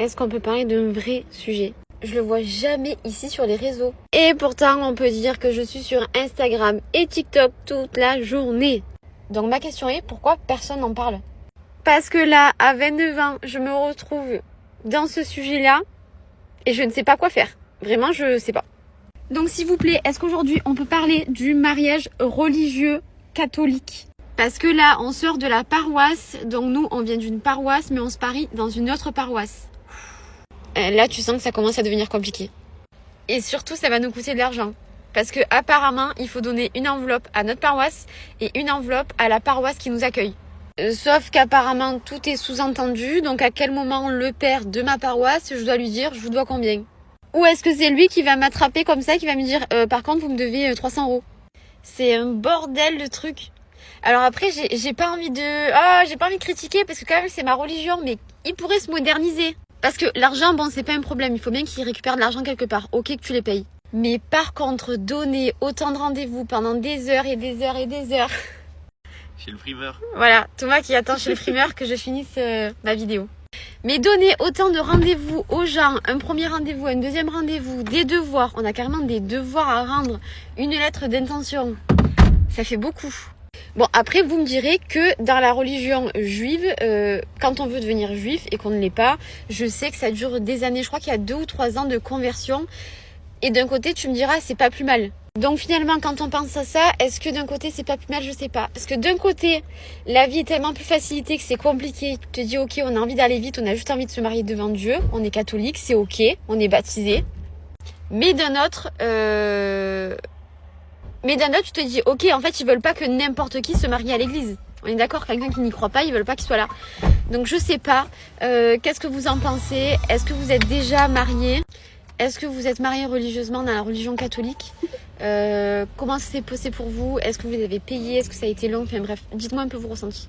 est-ce qu'on peut parler d'un vrai sujet? Je le vois jamais ici sur les réseaux. Et pourtant, on peut dire que je suis sur Instagram et TikTok toute la journée. Donc ma question est, pourquoi personne n'en parle? Parce que là, à 29 ans, je me retrouve dans ce sujet-là et je ne sais pas quoi faire. Vraiment, je sais pas. Donc s'il vous plaît, est-ce qu'aujourd'hui, on peut parler du mariage religieux catholique? Parce que là, on sort de la paroisse. Donc nous, on vient d'une paroisse, mais on se marie dans une autre paroisse. Là, tu sens que ça commence à devenir compliqué. Et surtout, ça va nous coûter de l'argent. Parce que apparemment, il faut donner une enveloppe à notre paroisse et une enveloppe à la paroisse qui nous accueille. Sauf qu'apparemment, tout est sous-entendu. Donc à quel moment le père de ma paroisse, je dois lui dire, je vous dois combien? Ou est-ce que c'est lui qui va m'attraper comme ça, qui va me dire, par contre, vous me devez 300 €. C'est un bordel le truc. Alors après, j'ai pas envie de critiquer parce que quand même, c'est ma religion. Mais il pourrait se moderniser. Parce que l'argent, bon, c'est pas un problème. Il faut bien qu'ils récupèrent de l'argent quelque part. Ok que tu les payes. Mais par contre, donner autant de rendez-vous pendant des heures et des heures et des heures. Chez le primeur. Voilà, Thomas qui attend chez le primeur que je finisse ma vidéo. Mais donner autant de rendez-vous aux gens, un premier rendez-vous, un deuxième rendez-vous, des devoirs. On a carrément des devoirs à rendre. Une lettre d'intention. Ça fait beaucoup. Bon, après, vous me direz que dans la religion juive, quand on veut devenir juif et qu'on ne l'est pas, je sais que ça dure des années. Je crois qu'il y a 2 ou 3 ans de conversion. Et d'un côté, tu me diras, c'est pas plus mal. Donc finalement, quand on pense à ça, est-ce que d'un côté, c'est pas plus mal? Je sais pas. Parce que d'un côté, la vie est tellement plus facilitée que c'est compliqué. Tu te dis, ok, on a envie d'aller vite, on a juste envie de se marier devant Dieu. On est catholique, c'est ok, on est baptisé. Mais d'un autre... tu te dis, ok, en fait, ils veulent pas que n'importe qui se marie à l'église. On est d'accord, quelqu'un qui n'y croit pas, ils veulent pas qu'il soit là. Donc je sais pas, qu'est-ce que vous en pensez? Est-ce que vous êtes déjà mariés? Est-ce que vous êtes mariés religieusement dans la religion catholique? Comment ça s'est passé pour vous? Est-ce que vous avez payé? Est-ce que ça a été long? Enfin bref, dites-moi un peu vos ressentis.